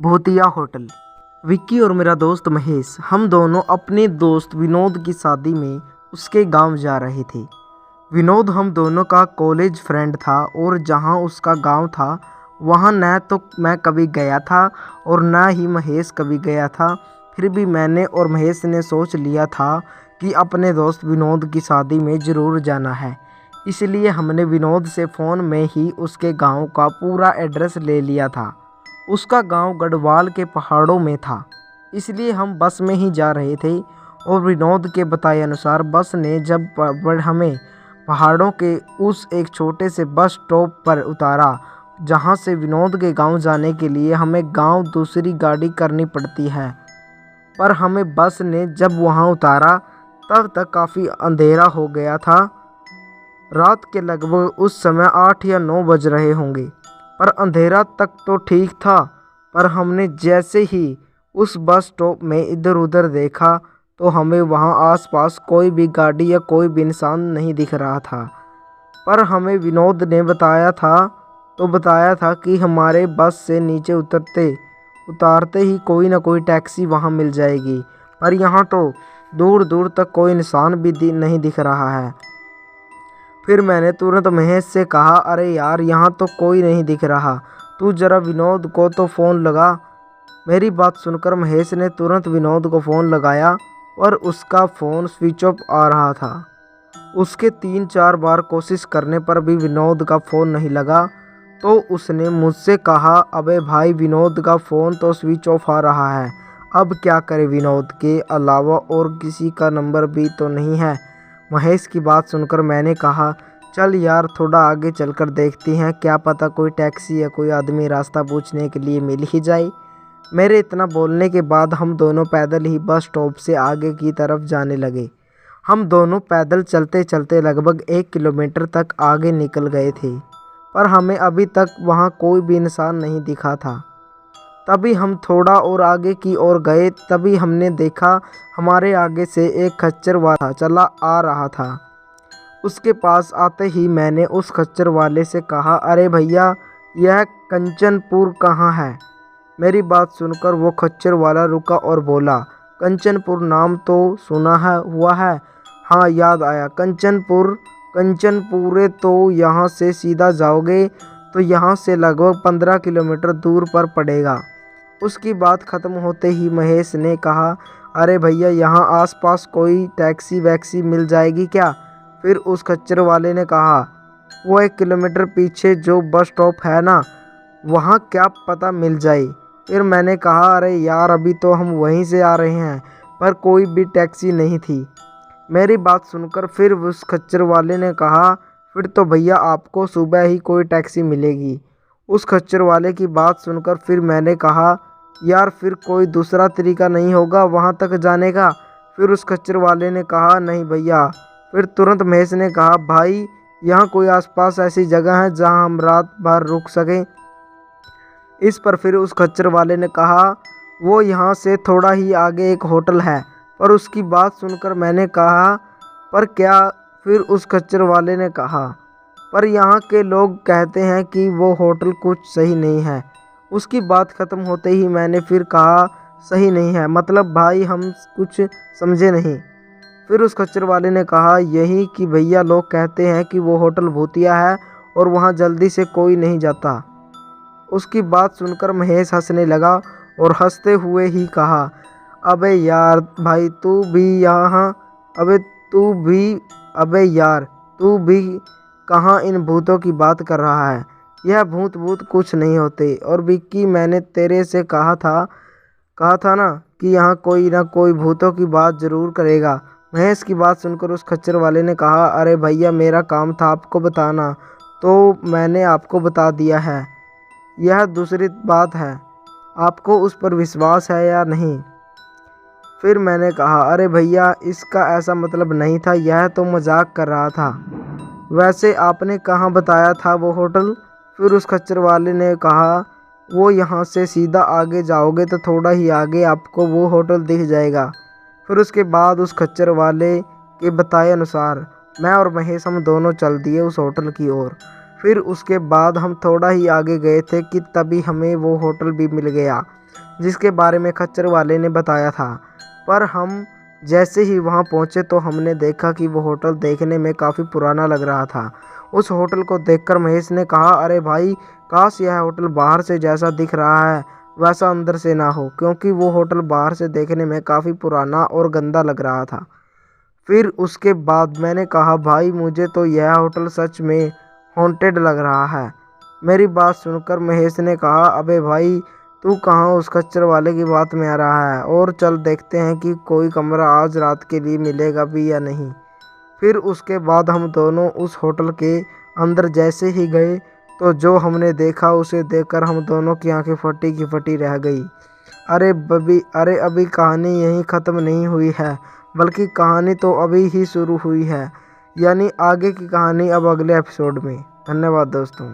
भूतिया होटल। विक्की और मेरा दोस्त महेश, हम दोनों अपने दोस्त विनोद की शादी में उसके गांव जा रहे थे। विनोद हम दोनों का कॉलेज फ्रेंड था और जहां उसका गांव था वहां न तो मैं कभी गया था और न ही महेश कभी गया था। फिर भी मैंने और महेश ने सोच लिया था कि अपने दोस्त विनोद की शादी में ज़रूर जाना है। इसलिए हमने विनोद से फ़ोन में ही उसके गांव का पूरा एड्रेस ले लिया था। उसका गांव गढ़वाल के पहाड़ों में था, इसलिए हम बस में ही जा रहे थे। और विनोद के बताए अनुसार बस ने जब हमें पहाड़ों के उस एक छोटे से बस स्टॉप पर उतारा जहां से विनोद के गांव जाने के लिए हमें गांव दूसरी गाड़ी करनी पड़ती है। पर हमें बस ने जब वहां उतारा तब तक काफ़ी अंधेरा हो गया था। रात के लगभग उस समय 8 या 9 बज रहे होंगे, पर अंधेरा तक तो ठीक था। पर हमने जैसे ही उस बस स्टॉप में इधर उधर देखा तो हमें वहां आसपास कोई भी गाड़ी या कोई भी इंसान नहीं दिख रहा था। पर हमें विनोद ने बताया था कि हमारे बस से नीचे उतारते ही कोई ना कोई टैक्सी वहां मिल जाएगी। पर यहाँ तो दूर दूर तक कोई इंसान भी नहीं दिख रहा है। फिर मैंने तुरंत महेश से कहा, अरे यार, यहाँ तो कोई नहीं दिख रहा, तू ज़रा विनोद को तो फ़ोन लगा। मेरी बात सुनकर महेश ने तुरंत विनोद को फ़ोन लगाया और उसका फ़ोन स्विच ऑफ आ रहा था। उसके 3-4 बार कोशिश करने पर भी विनोद का फ़ोन नहीं लगा। तो उसने मुझसे कहा, अबे भाई, विनोद का फ़ोन तो स्विच ऑफ आ रहा है, अब क्या करें? विनोद के अलावा और किसी का नंबर भी तो नहीं है। महेश की बात सुनकर मैंने कहा, चल यार, थोड़ा आगे चलकर देखते हैं, क्या पता कोई टैक्सी या कोई आदमी रास्ता पूछने के लिए मिल ही जाए। मेरे इतना बोलने के बाद हम दोनों पैदल ही बस स्टॉप से आगे की तरफ जाने लगे। हम दोनों पैदल चलते चलते लगभग 1 किलोमीटर तक आगे निकल गए थे, पर हमें अभी तक वहाँ कोई भी इंसान नहीं दिखा था। तभी हम थोड़ा और आगे की ओर गए, तभी हमने देखा हमारे आगे से एक खच्चर वाला चला आ रहा था। उसके पास आते ही मैंने उस खच्चर वाले से कहा, अरे भैया, यह कंचनपुर कहाँ है? मेरी बात सुनकर वो खच्चर वाला रुका और बोला, कंचनपुर नाम तो सुना हुआ है। हाँ, याद आया, कंचनपुरे तो यहाँ से सीधा जाओगे तो यहाँ से लगभग 15 किलोमीटर दूर पर पड़ेगा। उसकी बात ख़त्म होते ही महेश ने कहा, अरे भैया, यहाँ आसपास कोई टैक्सी वैक्सी मिल जाएगी क्या? फिर उस खच्चर वाले ने कहा, वो 1 किलोमीटर पीछे जो बस स्टॉप है ना, वहाँ क्या पता मिल जाए। फिर मैंने कहा, अरे यार, अभी तो हम वहीं से आ रहे हैं, पर कोई भी टैक्सी नहीं थी। मेरी बात सुनकर फिर उस खच्चर वाले ने कहा, फिर तो भैया आपको सुबह ही कोई टैक्सी मिलेगी। उस खच्चर वाले की बात सुनकर फिर मैंने कहा, यार, फिर कोई दूसरा तरीका नहीं होगा वहाँ तक जाने का? फिर उस खच्चर वाले ने कहा, नहीं भैया। फिर तुरंत महेश ने कहा, भाई, यहाँ कोई आसपास ऐसी जगह है जहाँ हम रात भर रुक सकें? इस पर फिर उस खच्चर वाले ने कहा, वो यहाँ से थोड़ा ही आगे एक होटल है। पर उसकी बात सुनकर मैंने कहा, पर क्या? फिर उस खच्चर वाले ने कहा, पर यहाँ के लोग कहते हैं कि वो होटल कुछ सही नहीं है। उसकी बात ख़त्म होते ही मैंने फिर कहा, सही नहीं है मतलब भाई, हम कुछ समझे नहीं। फिर उस खच्चर वाले ने कहा, यही कि भैया, लोग कहते हैं कि वो होटल भूतिया है और वहाँ जल्दी से कोई नहीं जाता। उसकी बात सुनकर महेश हंसने लगा और हंसते हुए ही कहा, अबे यार भाई, तू भी कहाँ इन भूतों की बात कर रहा है? यह भूत कुछ नहीं होते। और विक्की, मैंने तेरे से कहा था ना कि यहाँ कोई ना कोई भूतों की बात ज़रूर करेगा। महेश की बात सुनकर उस खच्चर वाले ने कहा, अरे भैया, मेरा काम था आपको बताना, तो मैंने आपको बता दिया है। यह दूसरी बात है, आपको उस पर विश्वास है या नहीं? फिर मैंने कहा, अरे भैया, इसका ऐसा मतलब नहीं था, यह तो मजाक कर रहा था। वैसे आपने कहाँ बताया था वो होटल? फिर उस खच्चर वाले ने कहा, वो यहाँ से सीधा आगे जाओगे तो थोड़ा ही आगे आपको वो होटल दिख जाएगा। फिर उसके बाद उस खच्चर वाले के बताए अनुसार मैं और महेश हम दोनों चल दिए उस होटल की ओर। फिर उसके बाद हम थोड़ा ही आगे गए थे कि तभी हमें वो होटल भी मिल गया जिसके बारे में खच्चर वाले ने बताया था। पर हम जैसे ही वहाँ पहुँचे तो हमने देखा कि वो होटल देखने में काफ़ी पुराना लग रहा था। उस होटल को देखकर महेश ने कहा, अरे भाई, काश यह होटल बाहर से जैसा दिख रहा है वैसा अंदर से ना हो, क्योंकि वो होटल बाहर से देखने में काफ़ी पुराना और गंदा लग रहा था। फिर उसके बाद मैंने कहा, भाई मुझे तो यह होटल सच में हॉन्टेड लग रहा है। मेरी बात सुनकर महेश ने कहा, अबे भाई, तू कहाँ उस खच्चर वाले की बात में आ रहा है, और चल देखते हैं कि कोई कमरा आज रात के लिए मिलेगा भी या नहीं। फिर उसके बाद हम दोनों उस होटल के अंदर जैसे ही गए तो जो हमने देखा उसे देखकर हम दोनों की आंखें फटी की फटी रह गई। अरे अभी कहानी यहीं ख़त्म नहीं हुई है, बल्कि कहानी तो अभी ही शुरू हुई है। यानी आगे की कहानी अब अगले एपिसोड में। धन्यवाद दोस्तों।